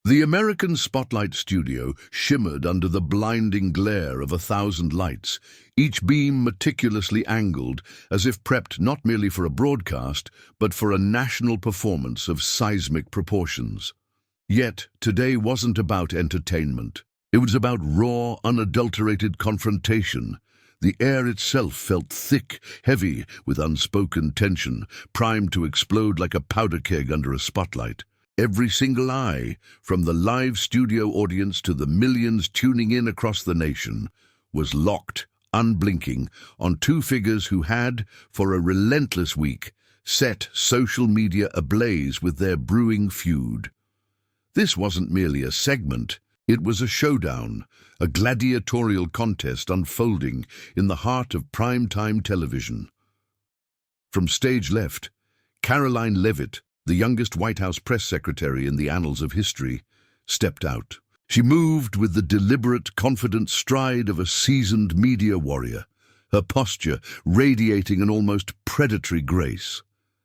The American Spotlight studio shimmered under the blinding glare of 1,000 lights, each beam meticulously angled, as if prepped not merely for a broadcast, but for a national performance of seismic proportions. Yet, today wasn't about entertainment. It was about raw, unadulterated confrontation. The air itself felt thick, heavy, with unspoken tension, primed to explode like a powder keg under a spotlight. Every single eye, from the live studio audience to the millions tuning in across the nation, was locked, unblinking, on two figures who had, for a relentless week, set social media ablaze with their brewing feud. This wasn't merely a segment, it was a showdown, a gladiatorial contest unfolding in the heart of primetime television. From stage left, Karoline Leavitt, the youngest White House press secretary in the annals of history, stepped out. She moved with the deliberate, confident stride of a seasoned media warrior, her posture radiating an almost predatory grace.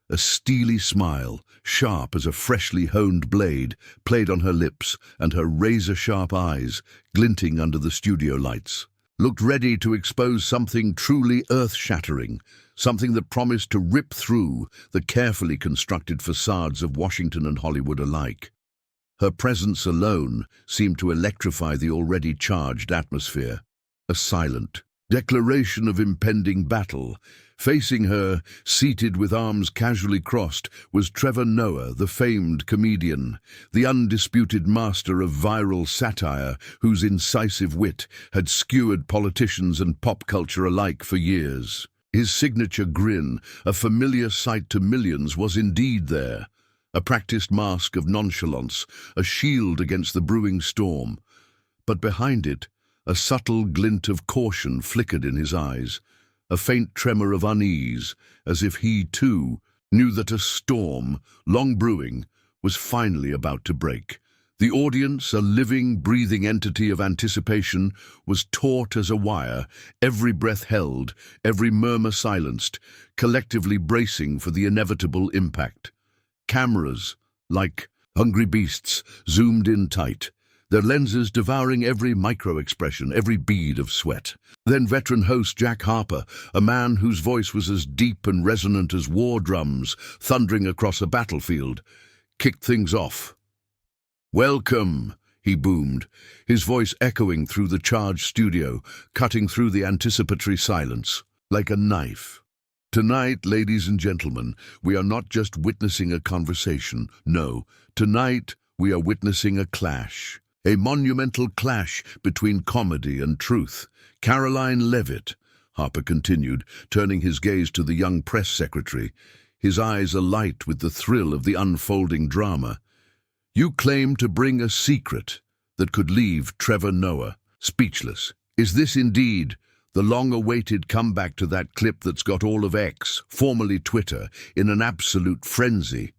A steely smile, sharp as a freshly honed blade, played on her lips, and her razor-sharp eyes, glinting under the studio lights, looked ready to expose something truly earth-shattering, something that promised to rip through the carefully constructed facades of Washington and Hollywood alike. Her presence alone seemed to electrify the already charged atmosphere. A silent declaration of impending battle. Facing her, seated with arms casually crossed, was Trevor Noah, the famed comedian, the undisputed master of viral satire, whose incisive wit had skewered politicians and pop culture alike for years. His signature grin, a familiar sight to millions, was indeed there, a practiced mask of nonchalance, a shield against the brewing storm. But behind it, a subtle glint of caution flickered in his eyes, a faint tremor of unease, as if he, too, knew that a storm, long brewing, was finally about to break. The audience, a living, breathing entity of anticipation, was taut as a wire, every breath held, every murmur silenced, collectively bracing for the inevitable impact. Cameras, like hungry beasts, zoomed in tight, their lenses devouring every micro-expression, every bead of sweat. Then veteran host Jack Harper, a man whose voice was as deep and resonant as war drums thundering across a battlefield, kicked things off. "Welcome," he boomed, his voice echoing through the charged studio, cutting through the anticipatory silence like a knife. "Tonight, ladies and gentlemen, we are not just witnessing a conversation. No, tonight we are witnessing a clash. A monumental clash between comedy and truth. Karoline Leavitt," Harper continued, turning his gaze to the young press secretary, his eyes alight with the thrill of the unfolding drama. "You claim to bring a secret that could leave Trevor Noah speechless. Is this indeed the long-awaited comeback to that clip that's got all of X, formerly Twitter, in an absolute frenzy?"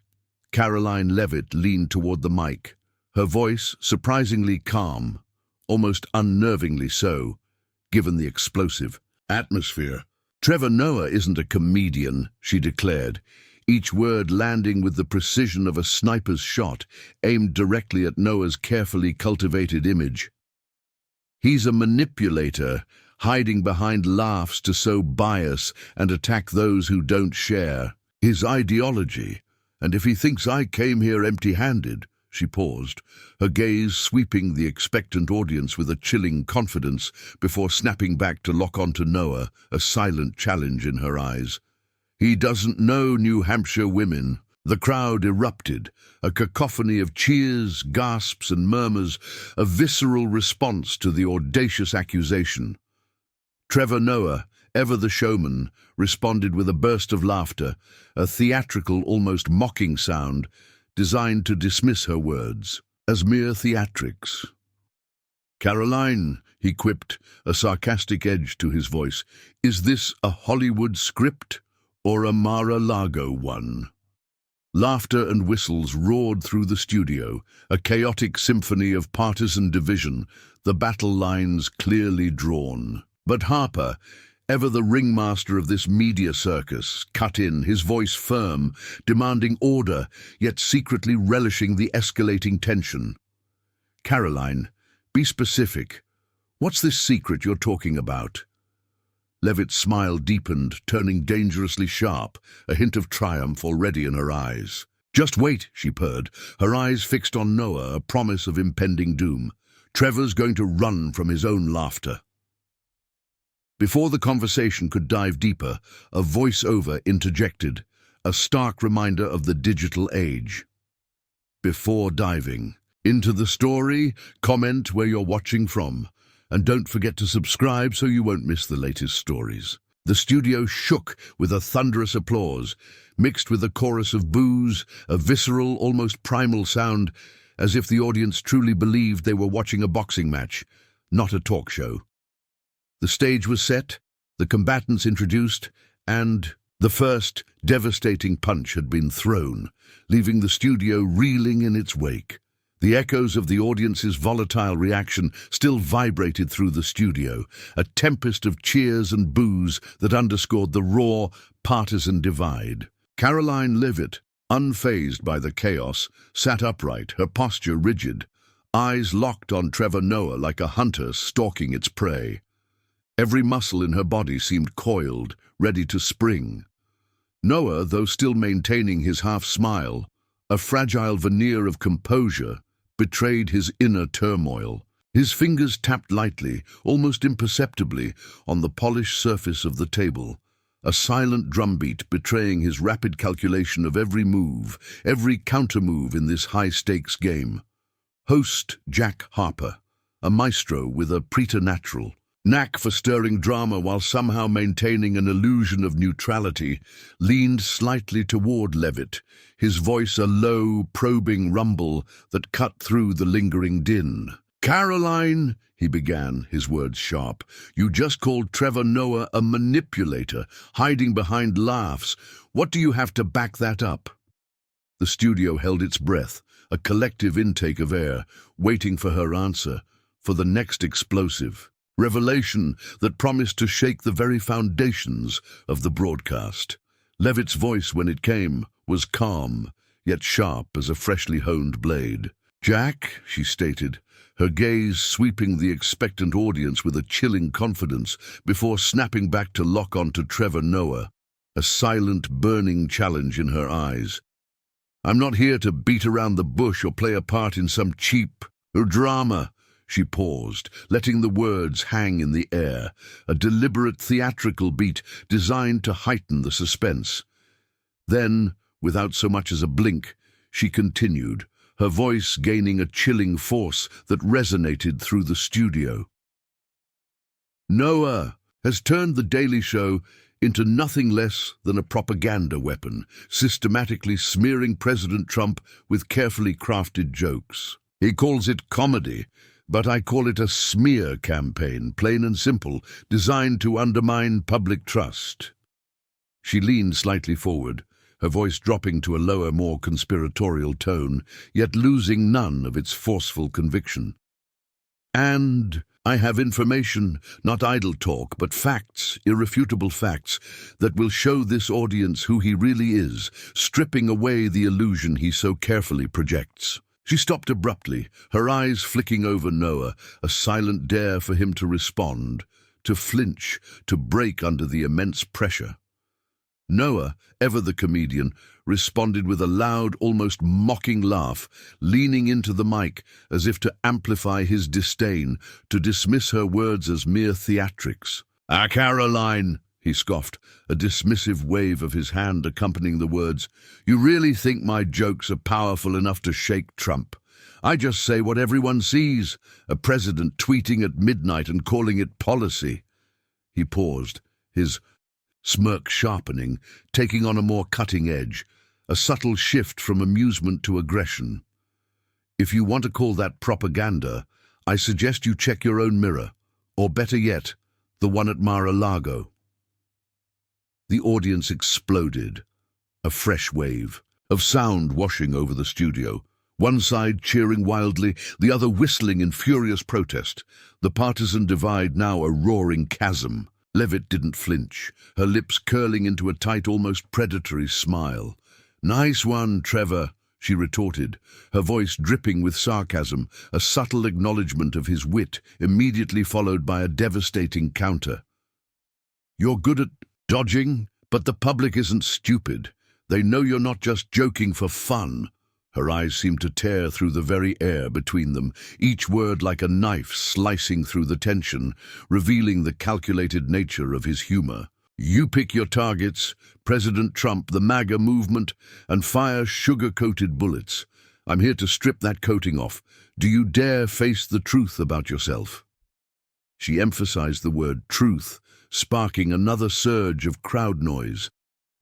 Karoline Leavitt leaned toward the mic, her voice surprisingly calm, almost unnervingly so, given the explosive atmosphere. "Trevor Noah isn't a comedian," she declared, each word landing with the precision of a sniper's shot aimed directly at Noah's carefully cultivated image. "He's a manipulator, hiding behind laughs to sow bias and attack those who don't share his ideology. And if he thinks I came here empty-handed," she paused, her gaze sweeping the expectant audience with a chilling confidence before snapping back to lock onto Noah, a silent challenge in her eyes. "He doesn't know New Hampshire women." The crowd erupted, a cacophony of cheers, gasps, and murmurs, a visceral response to the audacious accusation. Trevor Noah, ever the showman, responded with a burst of laughter, a theatrical, almost mocking sound, designed to dismiss her words as mere theatrics. "Karoline," he quipped, a sarcastic edge to his voice, "is this a Hollywood script or a Mar-a-Lago one?" Laughter and whistles roared through the studio, a chaotic symphony of partisan division, the battle lines clearly drawn. But Harper, ever the ringmaster of this media circus, cut in, his voice firm, demanding order, yet secretly relishing the escalating tension. Karoline, be specific. What's this secret you're talking about? Leavitt's smile deepened, turning dangerously sharp, a hint of triumph already in her eyes. Just wait, she purred, her eyes fixed on Noah, a promise of impending doom. Trevor's going to run from his own laughter. Before the conversation could dive deeper, a voice-over interjected, a stark reminder of the digital age. Before diving into the story, comment where you're watching from. And don't forget to subscribe so you won't miss the latest stories. The studio shook with a thunderous applause, mixed with a chorus of boos, a visceral, almost primal sound, as if the audience truly believed they were watching a boxing match, not a talk show. The stage was set, the combatants introduced, and the first devastating punch had been thrown, leaving the studio reeling in its wake. The echoes of the audience's volatile reaction still vibrated through the studio, a tempest of cheers and boos that underscored the raw, partisan divide. Karoline Leavitt, unfazed by the chaos, sat upright, her posture rigid, eyes locked on Trevor Noah like a hunter stalking its prey. Every muscle in her body seemed coiled, ready to spring. Noah, though still maintaining his half-smile, a fragile veneer of composure, betrayed his inner turmoil. His fingers tapped lightly, almost imperceptibly, on the polished surface of the table, a silent drumbeat betraying his rapid calculation of every move, every counter-move in this high-stakes game. Host Jack Harper, a maestro with a preternatural knack for stirring drama while somehow maintaining an illusion of neutrality, leaned slightly toward Leavitt, his voice a low, probing rumble that cut through the lingering din. "Karoline," he began, his words sharp, "you just called Trevor Noah a manipulator, hiding behind laughs. What do you have to back that up?" The studio held its breath, a collective intake of air, waiting for her answer, for the next explosive revelation that promised to shake the very foundations of the broadcast. Leavitt's voice, when it came, was calm, yet sharp as a freshly honed blade. "Jack," she stated, her gaze sweeping the expectant audience with a chilling confidence before snapping back to lock on to Trevor Noah, a silent, burning challenge in her eyes. "I'm not here to beat around the bush or play a part in some cheap drama." She paused, letting the words hang in the air, a deliberate theatrical beat designed to heighten the suspense. Then, without so much as a blink, she continued, her voice gaining a chilling force that resonated through the studio. "Noah has turned The Daily Show into nothing less than a propaganda weapon, systematically smearing President Trump with carefully crafted jokes. He calls it comedy, but I call it a smear campaign, plain and simple, designed to undermine public trust." She leaned slightly forward, her voice dropping to a lower, more conspiratorial tone, yet losing none of its forceful conviction. "And I have information, not idle talk, but facts, irrefutable facts, that will show this audience who he really is, stripping away the illusion he so carefully projects." She stopped abruptly, her eyes flicking over Noah, a silent dare for him to respond, to flinch, to break under the immense pressure. Noah, ever the comedian, responded with a loud, almost mocking laugh, leaning into the mic as if to amplify his disdain, to dismiss her words as mere theatrics. "Ah, Karoline," he scoffed, a dismissive wave of his hand accompanying the words, "you really think my jokes are powerful enough to shake Trump? I just say what everyone sees, a president tweeting at midnight and calling it policy." He paused, his smirk sharpening, taking on a more cutting edge, a subtle shift from amusement to aggression. "If you want to call that propaganda, I suggest you check your own mirror, or better yet, the one at Mar-a-Lago." The audience exploded, a fresh wave of sound washing over the studio, one side cheering wildly, the other whistling in furious protest, the partisan divide now a roaring chasm. Leavitt didn't flinch, her lips curling into a tight, almost predatory smile. "Nice one, Trevor," she retorted, her voice dripping with sarcasm, a subtle acknowledgement of his wit, immediately followed by a devastating counter. "You're good at dodging, but the public isn't stupid. They know you're not just joking for fun." Her eyes seemed to tear through the very air between them, each word like a knife slicing through the tension, revealing the calculated nature of his humor. "You pick your targets, President Trump, the MAGA movement, and fire sugar-coated bullets. I'm here to strip that coating off. Do you dare face the truth about yourself?" She emphasized the word truth, sparking another surge of crowd noise.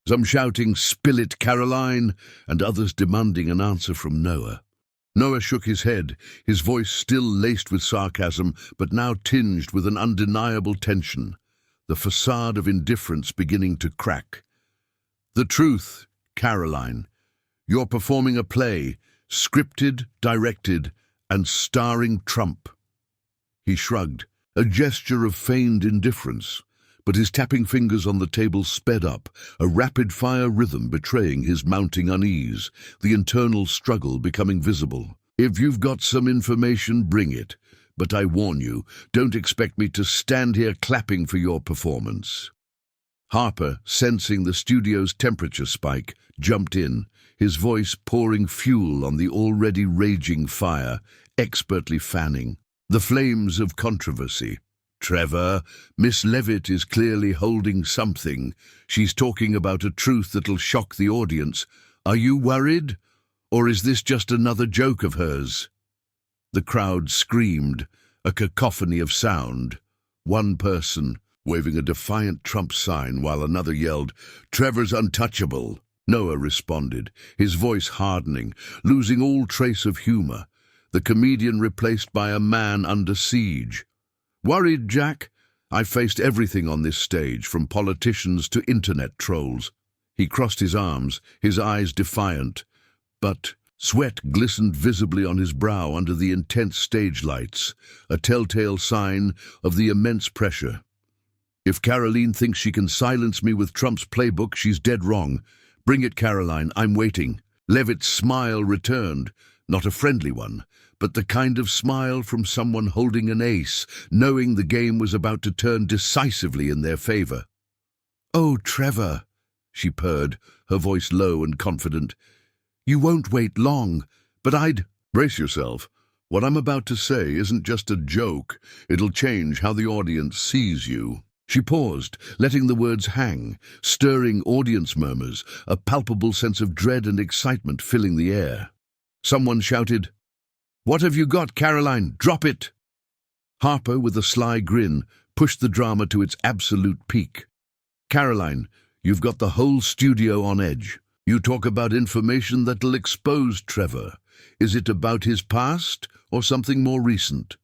Some shouting, "Spill it, Karoline," and others demanding an answer from Noah. Noah shook his head, his voice still laced with sarcasm, but now tinged with an undeniable tension, the facade of indifference beginning to crack. "The truth, Karoline. You're performing a play, scripted, directed, and starring Trump." He shrugged, a gesture of feigned indifference, but his tapping fingers on the table sped up, a rapid-fire rhythm betraying his mounting unease, the internal struggle becoming visible. "If you've got some information, bring it. But I warn you, don't expect me to stand here clapping for your performance." Harper, sensing the studio's temperature spike, jumped in, his voice pouring fuel on the already raging fire, expertly fanning the flames of controversy. "Trevor, Miss Leavitt is clearly holding something. She's talking about a truth that'll shock the audience. Are you worried? Or is this just another joke of hers?" The crowd screamed, a cacophony of sound. One person waving a defiant Trump sign while another yelled, "Trevor's untouchable." Noah responded, his voice hardening, losing all trace of humor, the comedian replaced by a man under siege. "Worried, Jack? I've faced everything on this stage, from politicians to internet trolls." He crossed his arms, his eyes defiant, but sweat glistened visibly on his brow under the intense stage lights, a telltale sign of the immense pressure. "If Karoline thinks she can silence me with Trump's playbook, she's dead wrong. Bring it, Karoline, I'm waiting." Leavitt's smile returned, not a friendly one, but the kind of smile from someone holding an ace, knowing the game was about to turn decisively in their favor. "Oh, Trevor," she purred, her voice low and confident. "You won't wait long, but I'd—" "Brace yourself. What I'm about to say isn't just a joke. It'll change how the audience sees you." She paused, letting the words hang, stirring audience murmurs, a palpable sense of dread and excitement filling the air. Someone shouted, "What have you got, Karoline? Drop it!" Harper, with a sly grin, pushed the drama to its absolute peak. "Karoline, you've got the whole studio on edge. You talk about information that'll expose Trevor. Is it about his past or something more recent?"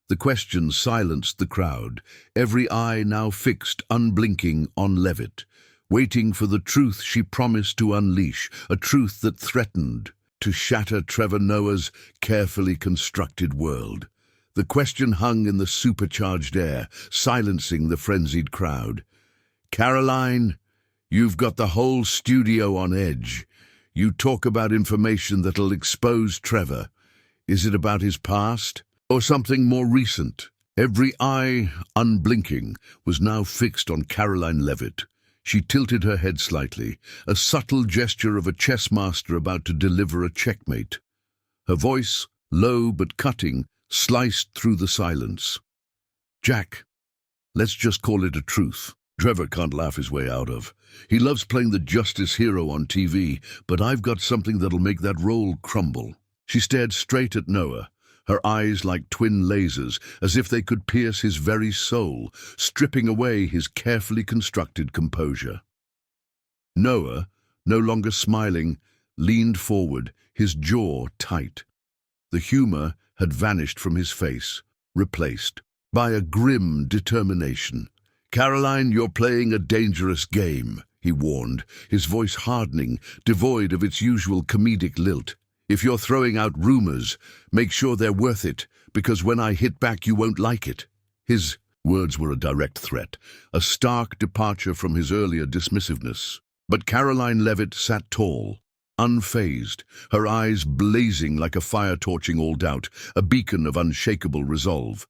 The question silenced the crowd, every eye now fixed, unblinking, on Leavitt, waiting for the truth she promised to unleash, a truth that threatened to shatter Trevor Noah's carefully constructed world. The question hung in the supercharged air, silencing the frenzied crowd. "Karoline, you've got the whole studio on edge. You talk about information that'll expose Trevor. Is it about his past or something more recent?" Every eye, unblinking, was now fixed on Karoline Leavitt. She tilted her head slightly, a subtle gesture of a chess master about to deliver a checkmate. Her voice, low but cutting, sliced through the silence. "Jack, let's just call it a truth. Trevor can't laugh his way out of. He loves playing the justice hero on TV, but I've got something that'll make that role crumble." She stared straight at Noah, her eyes like twin lasers, as if they could pierce his very soul, stripping away his carefully constructed composure. Noah, no longer smiling, leaned forward, his jaw tight. The humor had vanished from his face, replaced by a grim determination. "Karoline, you're playing a dangerous game," he warned, his voice hardening, devoid of its usual comedic lilt. "If you're throwing out rumors, make sure they're worth it, because when I hit back you won't like it." His words were a direct threat, a stark departure from his earlier dismissiveness. But Karoline Leavitt sat tall, unfazed, her eyes blazing like a fire torching all doubt, a beacon of unshakable resolve.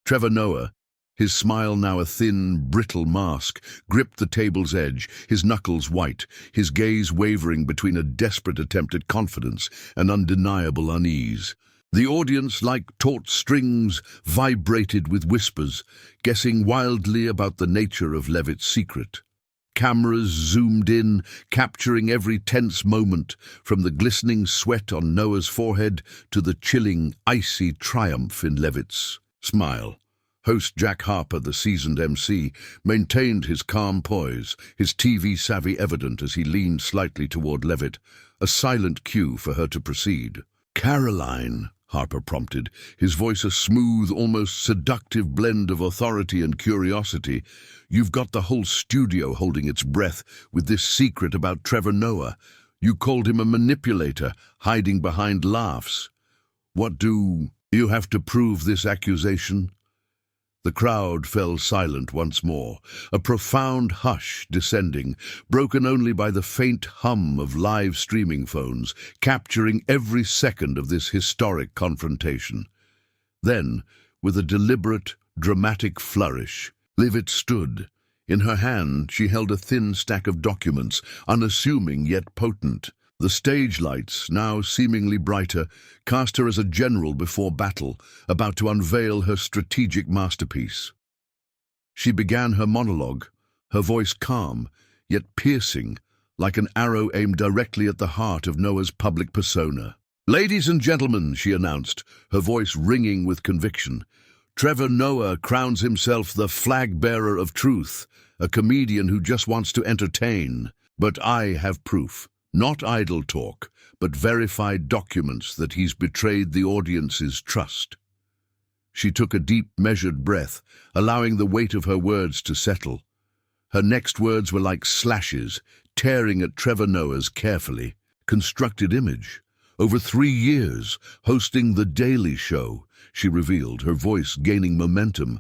Trevor Noah, his smile now a thin, brittle mask, gripped the table's edge, his knuckles white, his gaze wavering between a desperate attempt at confidence and undeniable unease. The audience, like taut strings, vibrated with whispers, guessing wildly about the nature of Leavitt's secret. Cameras zoomed in, capturing every tense moment, from the glistening sweat on Noah's forehead to the chilling, icy triumph in Leavitt's smile. Host Jack Harper, the seasoned MC, maintained his calm poise, his TV savvy evident as he leaned slightly toward Leavitt, a silent cue for her to proceed. "Karoline," Harper prompted, his voice a smooth, almost seductive blend of authority and curiosity. "You've got the whole studio holding its breath with this secret about Trevor Noah. You called him a manipulator, hiding behind laughs. What do you have to prove this accusation?" The crowd fell silent once more, a profound hush descending, broken only by the faint hum of live streaming phones, capturing every second of this historic confrontation. Then, with a deliberate, dramatic flourish, Leavitt stood. In her hand, she held a thin stack of documents, unassuming yet potent. The stage lights, now seemingly brighter, cast her as a general before battle, about to unveil her strategic masterpiece. She began her monologue, her voice calm, yet piercing, like an arrow aimed directly at the heart of Noah's public persona. "Ladies and gentlemen," she announced, her voice ringing with conviction, "Trevor Noah crowns himself the flag-bearer of truth, a comedian who just wants to entertain. But I have proof. Not idle talk, but verified documents that he's betrayed the audience's trust." She took a deep, measured breath, allowing the weight of her words to settle. Her next words were like slashes, tearing at Trevor Noah's carefully constructed image. "Over 3 years, hosting The Daily Show," she revealed, her voice gaining momentum.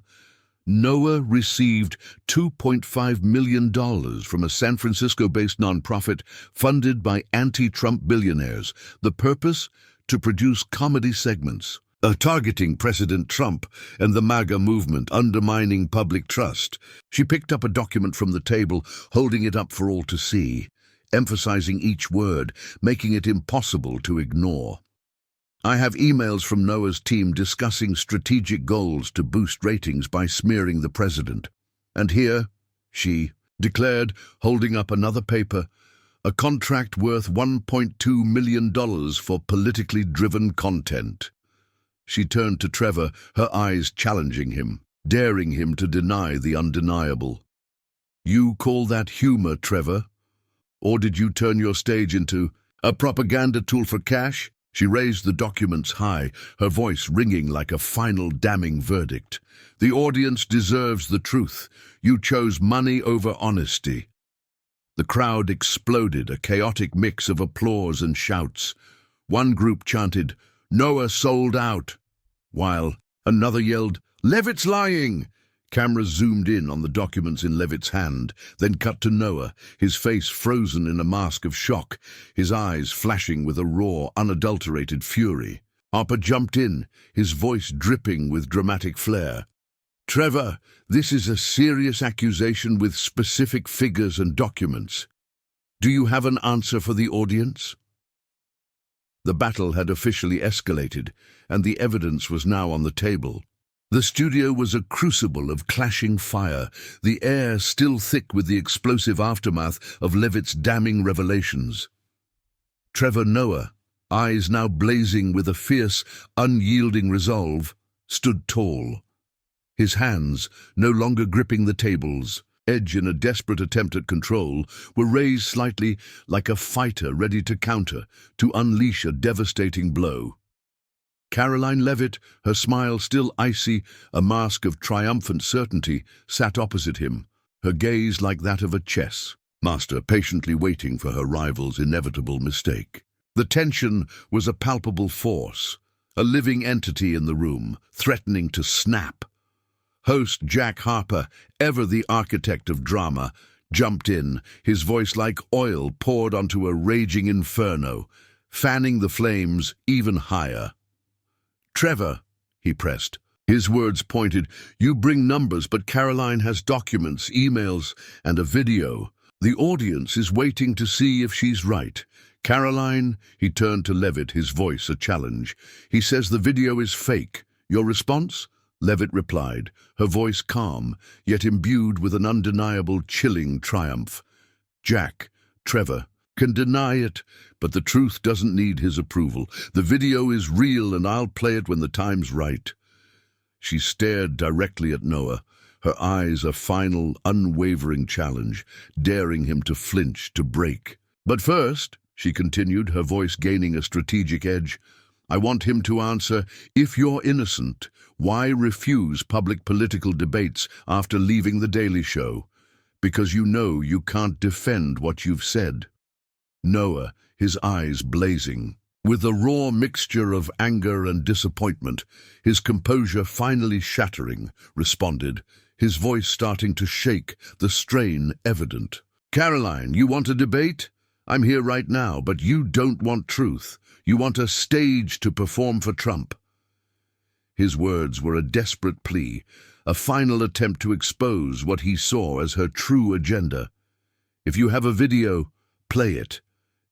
"Noah received $2.5 million from a San Francisco-based nonprofit funded by anti-Trump billionaires. The purpose? To produce comedy segments, targeting President Trump and the MAGA movement, undermining public trust." She picked up a document from the table, holding it up for all to see, emphasizing each word, making it impossible to ignore. "I have emails from Noah's team discussing strategic goals to boost ratings by smearing the president. And here," she declared, holding up another paper, "a contract worth $1.2 million for politically driven content." She turned to Trevor, her eyes challenging him, daring him to deny the undeniable. "You call that humor, Trevor? Or did you turn your stage into a propaganda tool for cash?" She raised the documents high, her voice ringing like a final damning verdict. "The audience deserves the truth. You chose money over honesty." The crowd exploded, a chaotic mix of applause and shouts. One group chanted, "Noah sold out," while another yelled, "Leavitt's lying." Cameras zoomed in on the documents in Leavitt's hand, then cut to Noah, his face frozen in a mask of shock, his eyes flashing with a raw, unadulterated fury. Harper jumped in, his voice dripping with dramatic flair. "Trevor, this is a serious accusation with specific figures and documents. Do you have an answer for the audience?" The battle had officially escalated, and the evidence was now on the table. The studio was a crucible of clashing fire, the air still thick with the explosive aftermath of Leavitt's damning revelations. Trevor Noah, eyes now blazing with a fierce, unyielding resolve, stood tall. His hands, no longer gripping the tables, edge in a desperate attempt at control, were raised slightly like a fighter ready to counter, to unleash a devastating blow. Karoline Leavitt, her smile still icy, a mask of triumphant certainty, sat opposite him, her gaze like that of a chess master patiently waiting for her rival's inevitable mistake. The tension was a palpable force, a living entity in the room, threatening to snap. Host Jack Harper, ever the architect of drama, jumped in, his voice like oil poured onto a raging inferno, fanning the flames even higher. "Trevor," he pressed. His words pointed. "You bring numbers, but Karoline has documents, emails, and a video. The audience is waiting to see if she's right." "Karoline," he turned to Leavitt, his voice a challenge. "He says the video is fake. Your response?" Leavitt replied, her voice calm, yet imbued with an undeniable, chilling triumph. "Jack, Trevor, can deny it, but the truth doesn't need his approval. The video is real, and I'll play it when the time's right." She stared directly at Noah, her eyes a final, unwavering challenge, daring him to flinch, to break. "But first," she continued, her voice gaining a strategic edge, "I want him to answer, if you're innocent, why refuse public political debates after leaving The Daily Show? Because you know you can't defend what you've said." Noah, his eyes blazing, with a raw mixture of anger and disappointment, his composure finally shattering, responded, his voice starting to shake, the strain evident. "Karoline, you want a debate? I'm here right now, but you don't want truth. You want a stage to perform for Trump." His words were a desperate plea, a final attempt to expose what he saw as her true agenda. "If you have a video, play it.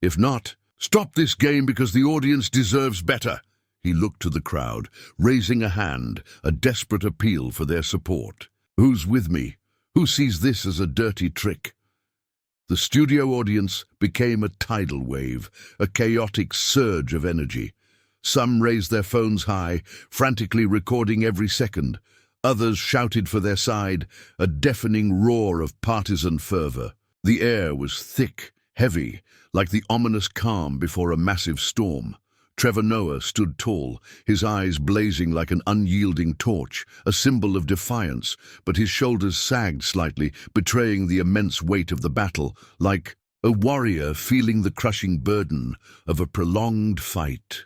If not, stop this game because the audience deserves better." He looked to the crowd, raising a hand, a desperate appeal for their support. "Who's with me? Who sees this as a dirty trick?" The studio audience became a tidal wave, a chaotic surge of energy. Some raised their phones high, frantically recording every second. Others shouted for their side, a deafening roar of partisan fervor. The air was thick, heavy, like the ominous calm before a massive storm. Trevor Noah stood tall, his eyes blazing like an unyielding torch, a symbol of defiance, but his shoulders sagged slightly, betraying the immense weight of the battle, like a warrior feeling the crushing burden of a prolonged fight.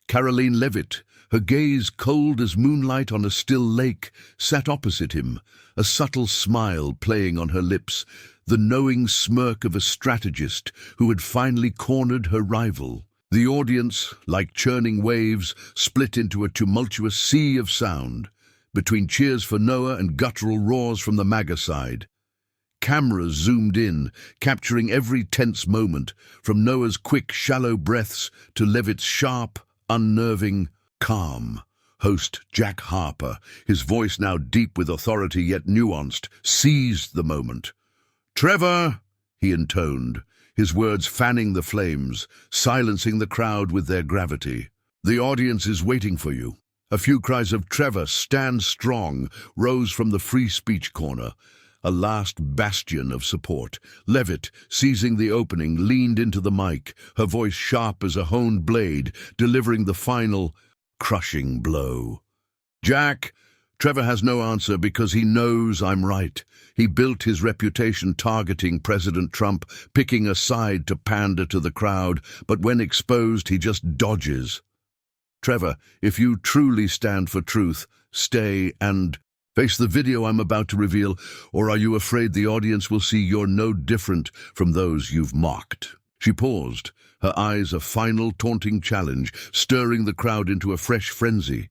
Karoline Leavitt, her gaze cold as moonlight on a still lake, sat opposite him, a subtle smile playing on her lips, the knowing smirk of a strategist who had finally cornered her rival. The audience, like churning waves, split into a tumultuous sea of sound, between cheers for Noah and guttural roars from the MAGA side. Cameras zoomed in, capturing every tense moment, from Noah's quick, shallow breaths to Leavitt's sharp, unnerving calm. Host Jack Harper, his voice now deep with authority yet nuanced, seized the moment. "Trevor," he intoned, his words fanning the flames, silencing the crowd with their gravity. "The audience is waiting for you." A few cries of "Trevor, stand strong," rose from the free speech corner, a last bastion of support. Leavitt, seizing the opening, leaned into the mic, her voice sharp as a honed blade, delivering the final, crushing blow. "Jack, Trevor has no answer because he knows I'm right. He built his reputation targeting President Trump, picking a side to pander to the crowd, but when exposed, he just dodges. Trevor, if you truly stand for truth, stay and face the video I'm about to reveal, or are you afraid the audience will see you're no different from those you've mocked?" She paused, her eyes a final taunting challenge, stirring the crowd into a fresh frenzy.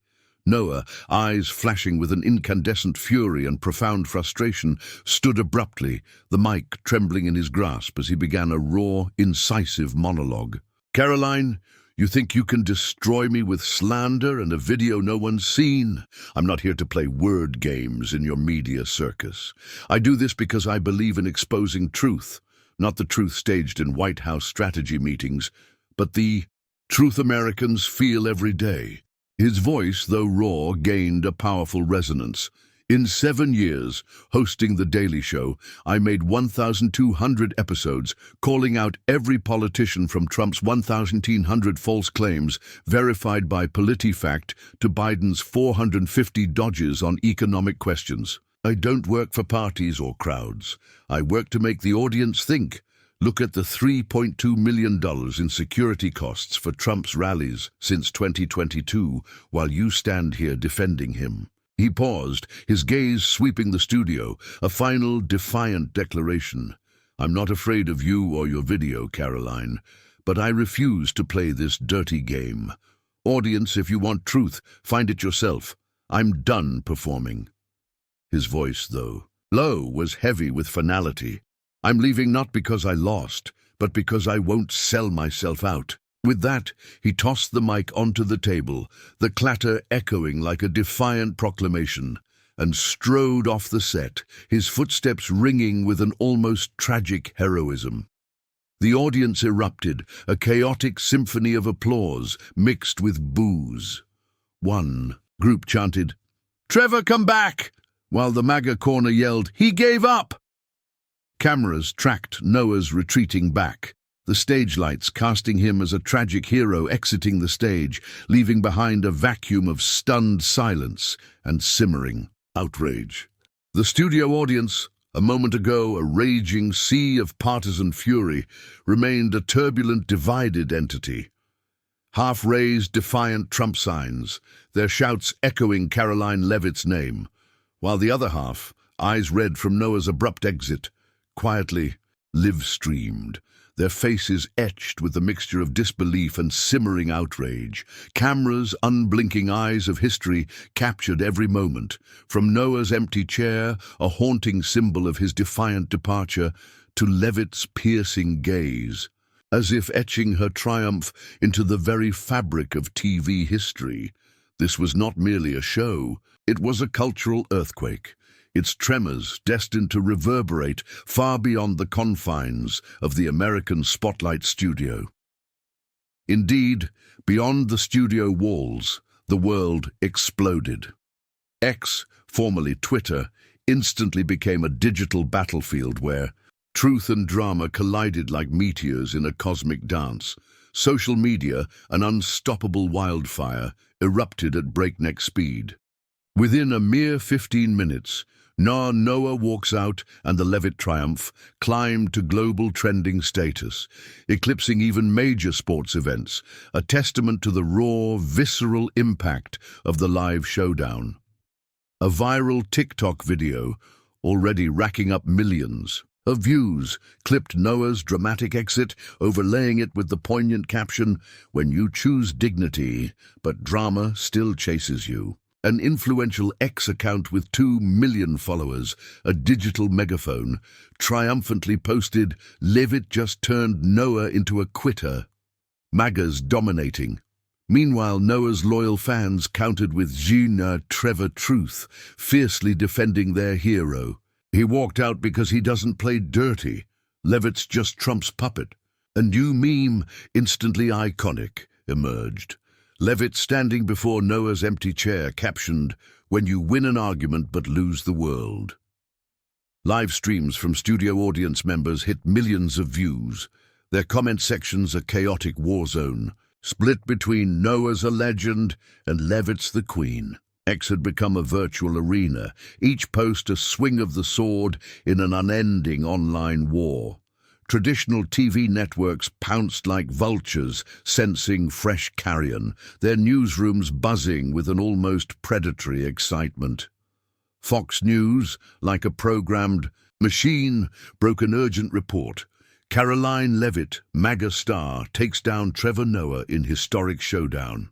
Noah, eyes flashing with an incandescent fury and profound frustration, stood abruptly, the mic trembling in his grasp as he began a raw, incisive monologue. "Karoline, you think you can destroy me with slander and a video no one's seen? I'm not here to play word games in your media circus. I do this because I believe in exposing truth, not the truth staged in White House strategy meetings, but the truth Americans feel every day." His voice, though raw, gained a powerful resonance. "In 7 years, hosting The Daily Show, I made 1,200 episodes, calling out every politician from Trump's 1,300 false claims, verified by PolitiFact, to Biden's 450 dodges on economic questions. I don't work for parties or crowds. I work to make the audience think. Look at the $3.2 million in security costs for Trump's rallies since 2022, while you stand here defending him. He paused, his gaze sweeping the studio, a final, defiant declaration. "I'm not afraid of you or your video, Karoline, but I refuse to play this dirty game. Audience, if you want truth, find it yourself. I'm done performing." His voice, though low, was heavy with finality. "I'm leaving not because I lost, but because I won't sell myself out." With that, he tossed the mic onto the table, the clatter echoing like a defiant proclamation, and strode off the set, his footsteps ringing with an almost tragic heroism. The audience erupted, a chaotic symphony of applause mixed with boos. One group chanted, "Trevor, come back!" while the MAGA corner yelled, "He gave up!" Cameras tracked Noah's retreating back, the stage lights casting him as a tragic hero exiting the stage, leaving behind a vacuum of stunned silence and simmering outrage. The studio audience, a moment ago a raging sea of partisan fury, remained a turbulent, divided entity. Half-raised, defiant Trump signs, their shouts echoing Karoline Leavitt's name, while the other half, eyes red from Noah's abrupt exit, quietly live-streamed, their faces etched with a mixture of disbelief and simmering outrage. Cameras, unblinking eyes of history, captured every moment, from Noah's empty chair, a haunting symbol of his defiant departure, to Leavitt's piercing gaze, as if etching her triumph into the very fabric of TV history. This was not merely a show, it was a cultural earthquake, its tremors destined to reverberate far beyond the confines of the American spotlight studio. Indeed, beyond the studio walls, the world exploded. X, formerly Twitter, instantly became a digital battlefield where truth and drama collided like meteors in a cosmic dance. Social media, an unstoppable wildfire, erupted at breakneck speed. Within a mere 15 minutes, Noah walks out and the Leavitt triumph climbed to global trending status, eclipsing even major sports events, a testament to the raw, visceral impact of the live showdown. A viral TikTok video, already racking up millions of views, clipped Noah's dramatic exit, overlaying it with the poignant caption, "When you choose dignity, but drama still chases you." An influential X account with 2 million followers, a digital megaphone, triumphantly posted, "Leavitt just turned Noah into a quitter." MAGA's dominating. Meanwhile, Noah's loyal fans countered with Trevor truth, fiercely defending their hero. "He walked out because he doesn't play dirty. Leavitt's just Trump's puppet." A new meme, instantly iconic, emerged. Leavitt standing before Noah's empty chair, captioned, "When you win an argument but lose the world." Live streams from studio audience members hit millions of views, their comment sections a chaotic war zone, split between Noah's a legend and Leavitt's the queen. X had become a virtual arena, each post a swing of the sword in an unending online war. Traditional TV networks pounced like vultures, sensing fresh carrion, their newsrooms buzzing with an almost predatory excitement. Fox News, like a programmed machine, broke an urgent report. Karoline Leavitt, MAGA star, takes down Trevor Noah in historic showdown.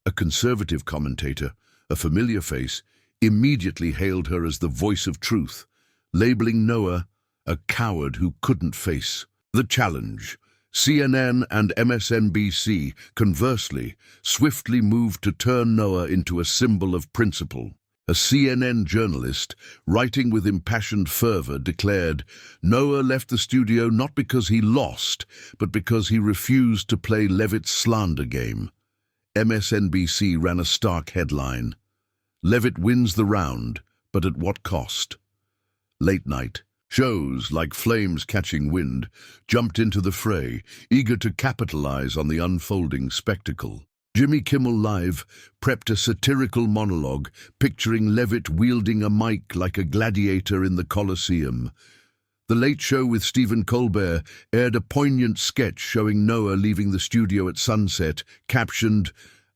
A conservative commentator, a familiar face, immediately hailed her as the voice of truth, labeling Noah a coward who couldn't face the challenge. CNN and MSNBC, conversely, swiftly moved to turn Noah into a symbol of principle. A CNN journalist, writing with impassioned fervor, declared, "Noah left the studio not because he lost, but because he refused to play Leavitt's slander game." MSNBC ran a stark headline, "Leavitt wins the round, but at what cost?" Late night shows like Flames Catching Wind jumped into the fray, eager to capitalize on the unfolding spectacle. Jimmy Kimmel Live prepped a satirical monologue, picturing Leavitt wielding a mic like a gladiator in the Colosseum. The Late Show with Stephen Colbert aired a poignant sketch showing Noah leaving the studio at sunset, captioned,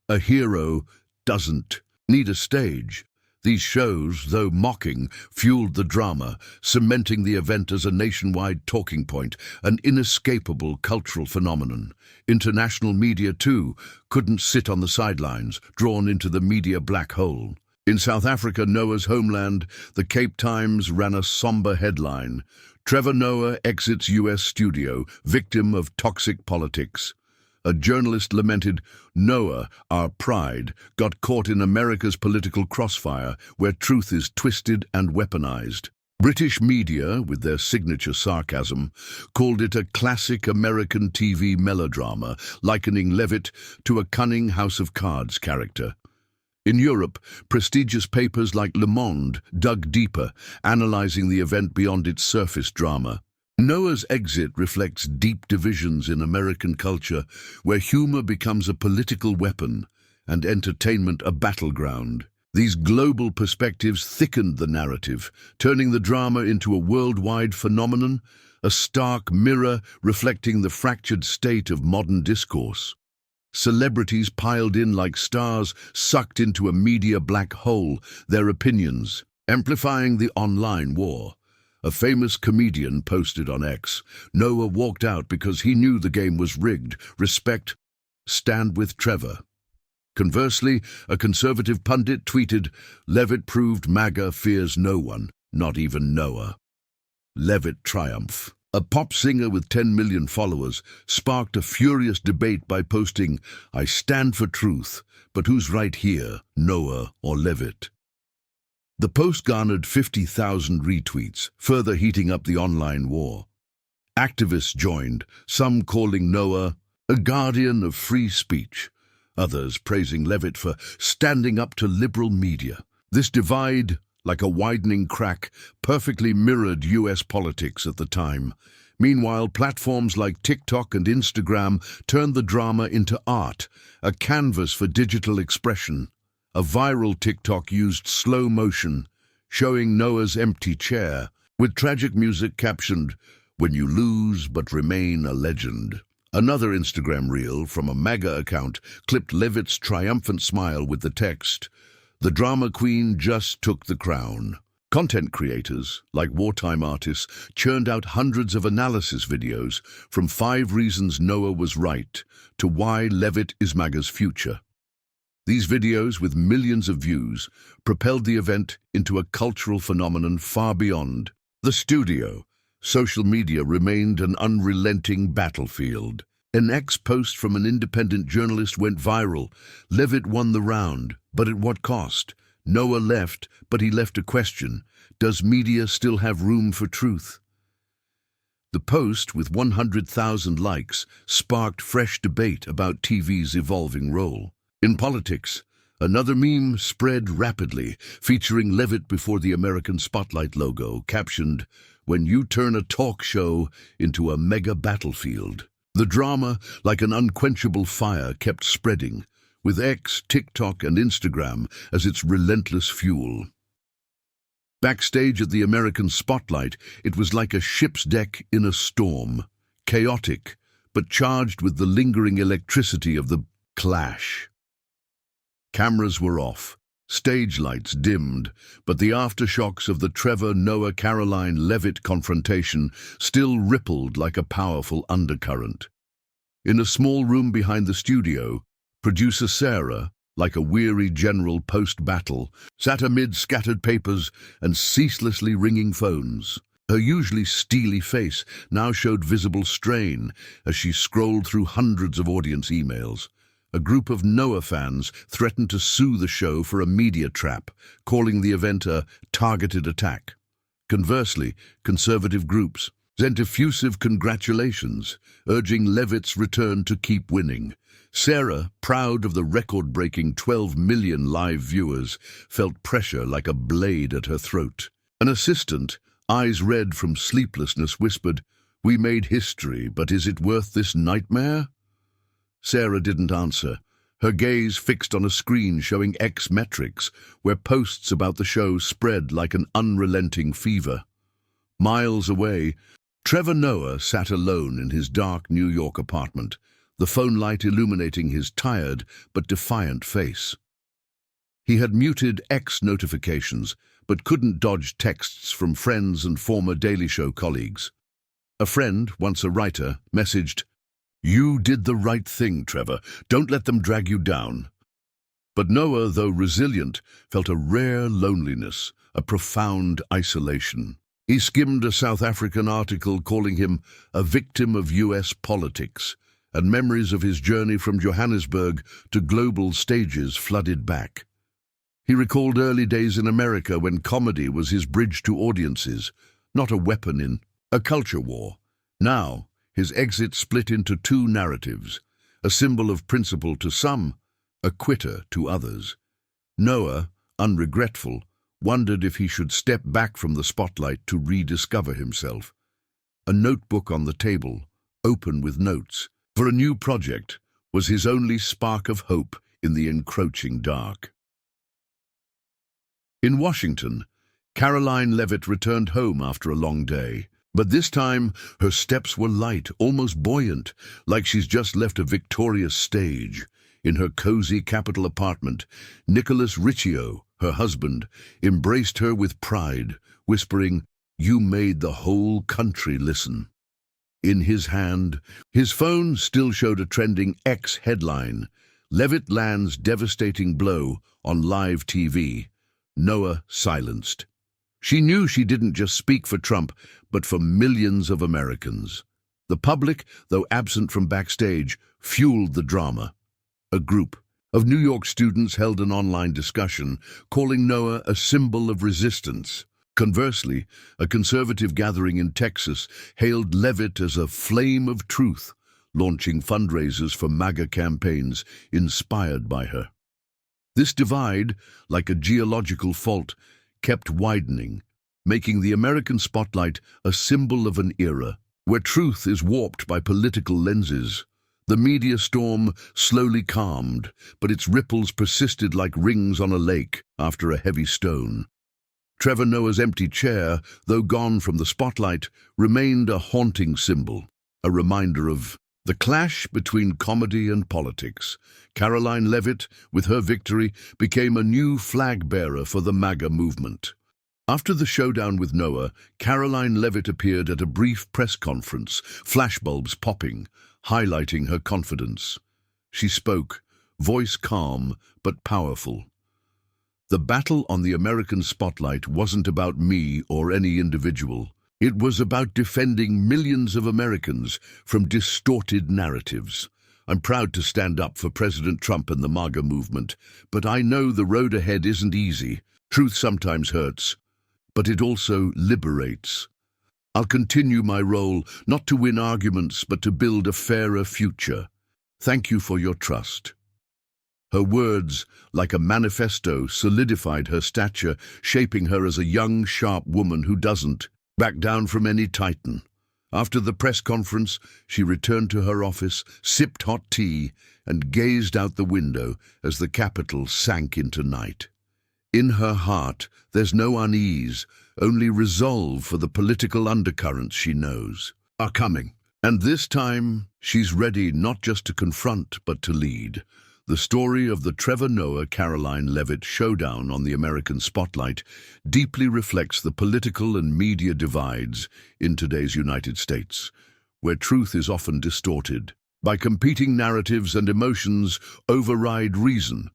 "A hero doesn't need a stage. These shows, though mocking, fueled the drama, cementing the event as a nationwide talking point, an inescapable cultural phenomenon. International media, too, couldn't sit on the sidelines, drawn into the media black hole. In South Africa, Noah's homeland, the Cape Times ran a somber headline: Trevor Noah exits US studio, victim of toxic politics. A journalist lamented, "Noah, our pride, got caught in America's political crossfire, where truth is twisted and weaponized." British media, with their signature sarcasm, called it a classic American TV melodrama, likening Leavitt to a cunning House of Cards character. In Europe, prestigious papers like Le Monde dug deeper, analyzing the event beyond its surface drama. Noah's exit reflects deep divisions in American culture, where humor becomes a political weapon and entertainment a battleground. These global perspectives thickened the narrative, turning the drama into a worldwide phenomenon, a stark mirror reflecting the fractured state of modern discourse. Celebrities piled in like stars, sucked into a media black hole, their opinions amplifying the online war. A famous comedian posted on X, "Noah walked out because he knew the game was rigged. Respect, stand with Trevor." Conversely, a conservative pundit tweeted, "Leavitt proved MAGA fears no one, not even Noah." Leavitt triumph. A pop singer with 10 million followers sparked a furious debate by posting, "I stand for truth, but who's right here, Noah or Leavitt?" The post garnered 50,000 retweets, further heating up the online war. Activists joined, some calling Noah a guardian of free speech, others praising Leavitt for standing up to liberal media. This divide, like a widening crack, perfectly mirrored US politics at the time. Meanwhile, platforms like TikTok and Instagram turned the drama into art, a canvas for digital expression. A viral TikTok used slow motion, showing Noah's empty chair, with tragic music captioned, "When you lose but remain a legend." Another Instagram reel from a MAGA account clipped Leavitt's triumphant smile with the text, "The drama queen just took the crown." Content creators, like wartime artists, churned out hundreds of analysis videos, from 5 reasons Noah was right to why Leavitt is MAGA's future. These videos, with millions of views, propelled the event into a cultural phenomenon far beyond the studio. Social media remained an unrelenting battlefield. An ex-post from an independent journalist went viral. Leavitt won the round, but at what cost? Noah left, but he left a question. Does media still have room for truth? The post, with 100,000 likes, sparked fresh debate about TV's evolving role. In politics, another meme spread rapidly, featuring Leavitt before the American Spotlight logo, captioned, "When you turn a talk show into a mega battlefield." The drama, like an unquenchable fire, kept spreading, with X, TikTok, and Instagram as its relentless fuel. Backstage at the American Spotlight, it was like a ship's deck in a storm, chaotic, but charged with the lingering electricity of the clash. Cameras were off, stage lights dimmed, but the aftershocks of the Trevor Noah-Karoline Leavitt confrontation still rippled like a powerful undercurrent. In a small room behind the studio, producer Sarah, like a weary general post-battle, sat amid scattered papers and ceaselessly ringing phones. Her usually steely face now showed visible strain as she scrolled through hundreds of audience emails. A group of Noah fans threatened to sue the show for a media trap, calling the event a targeted attack. Conversely, conservative groups sent effusive congratulations, urging Leavitt's return to keep winning. Sarah, proud of the record-breaking 12 million live viewers, felt pressure like a blade at her throat. An assistant, eyes red from sleeplessness, whispered, "We made history, but is it worth this nightmare?" Sarah didn't answer, her gaze fixed on a screen showing X metrics, where posts about the show spread like an unrelenting fever. Miles away, Trevor Noah sat alone in his dark New York apartment, the phone light illuminating his tired but defiant face. He had muted X notifications, but couldn't dodge texts from friends and former Daily Show colleagues. A friend, once a writer, messaged, "You did the right thing, Trevor. Don't let them drag you down." But Noah, though resilient, felt a rare loneliness, a profound isolation. He skimmed a South African article calling him a victim of US politics, and memories of his journey from Johannesburg to global stages flooded back. He recalled early days in America when comedy was his bridge to audiences, not a weapon in a culture war. Now, his exit split into two narratives, a symbol of principle to some, a quitter to others. Noah, unregretful, wondered if he should step back from the spotlight to rediscover himself. A notebook on the table, open with notes, for a new project, was his only spark of hope in the encroaching dark. In Washington, Karoline Leavitt returned home after a long day. But this time, her steps were light, almost buoyant, like she's just left a victorious stage. In her cozy Capitol apartment, Nicholas Riccio, her husband, embraced her with pride, whispering, "You made the whole country listen." In his hand, his phone still showed a trending X headline, "Leavitt lands devastating blow on live TV. Noah silenced." She knew she didn't just speak for Trump, but for millions of Americans. The public, though absent from backstage, fueled the drama. A group of New York students held an online discussion, calling Noah a symbol of resistance. Conversely, a conservative gathering in Texas hailed Leavitt as a flame of truth, launching fundraisers for MAGA campaigns inspired by her. This divide, like a geological fault, kept widening, making the American spotlight a symbol of an era where truth is warped by political lenses. The media storm slowly calmed, but its ripples persisted like rings on a lake after a heavy stone. Trevor Noah's empty chair, though gone from the spotlight, remained a haunting symbol, a reminder of the clash between comedy and politics. Karoline Leavitt, with her victory, became a new flag-bearer for the MAGA movement. After the showdown with Noah, Karoline Leavitt appeared at a brief press conference, flashbulbs popping, highlighting her confidence. She spoke, voice calm but powerful. The battle on the American spotlight wasn't about me or any individual. It was about defending millions of Americans from distorted narratives. I'm proud to stand up for President Trump and the MAGA movement, but I know the road ahead isn't easy. Truth sometimes hurts, but it also liberates. I'll continue my role, not to win arguments, but to build a fairer future. Thank you for your trust. Her words, like a manifesto, solidified her stature, shaping her as a young, sharp woman who doesn't back down from any titan. After the press conference, she returned to her office, sipped hot tea, and gazed out the window as the Capitol sank into night. In her heart, there's no unease, only resolve for the political undercurrents she knows are coming. And this time, she's ready not just to confront, but to lead. The story of the Trevor Noah-Karoline Leavitt showdown on the American spotlight deeply reflects the political and media divides in today's United States, where truth is often distorted by competing narratives and emotions override reason.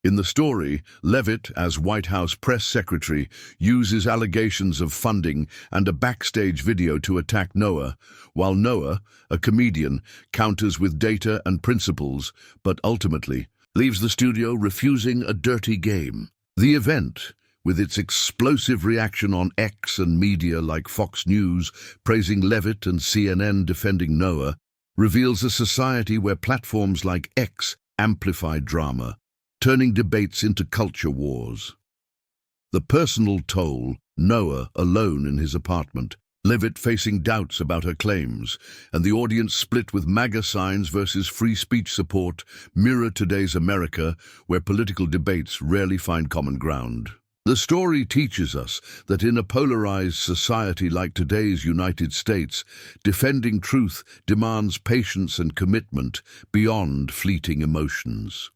In the story, Leavitt, as White House press secretary, uses allegations of funding and a backstage video to attack Noah, while Noah, a comedian, counters with data and principles, but ultimately leaves the studio refusing a dirty game. The event, with its explosive reaction on X and media like Fox News praising Leavitt and CNN defending Noah, reveals a society where platforms like X amplify drama, turning debates into culture wars. The personal toll, Noah alone in his apartment, Leavitt facing doubts about her claims, and the audience split with MAGA signs versus free speech support, mirror today's America, where political debates rarely find common ground. The story teaches us that in a polarized society like today's United States, defending truth demands patience and commitment beyond fleeting emotions.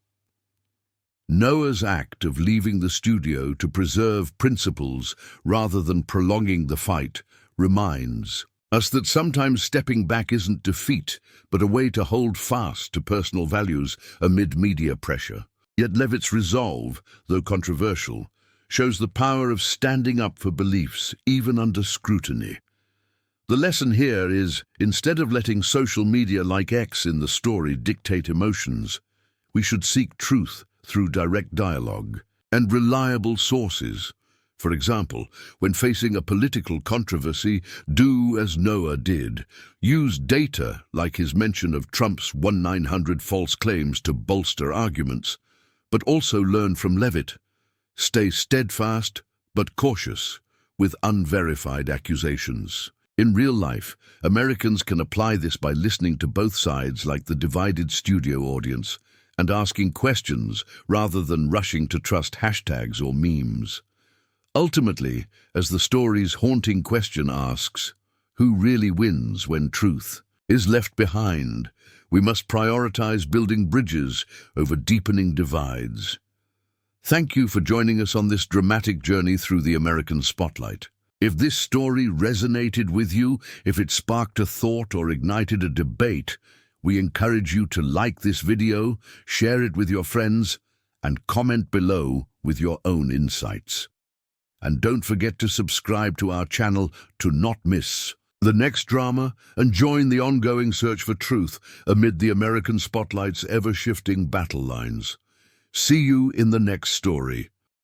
Noah's act of leaving the studio to preserve principles rather than prolonging the fight reminds us that sometimes stepping back isn't defeat, but a way to hold fast to personal values amid media pressure. Yet Leavitt's resolve, though controversial, shows the power of standing up for beliefs even under scrutiny. The lesson here is, instead of letting social media like X in the story dictate emotions, we should seek truth through direct dialogue and reliable sources. For example, when facing a political controversy, do as Noah did. Use data, like his mention of Trump's 1,900 false claims, to bolster arguments, but also learn from Leavitt. Stay steadfast but cautious with unverified accusations. In real life, Americans can apply this by listening to both sides like the divided studio audience and asking questions rather than rushing to trust hashtags or memes. Ultimately, as the story's haunting question asks, who really wins when truth is left behind? We must prioritize building bridges over deepening divides. Thank you for joining us on this dramatic journey through the American spotlight. If this story resonated with you, if it sparked a thought or ignited a debate, we encourage you to like this video, share it with your friends, and comment below with your own insights. And don't forget to subscribe to our channel to not miss the next drama and join the ongoing search for truth amid the American spotlight's ever-shifting battle lines. See you in the next story.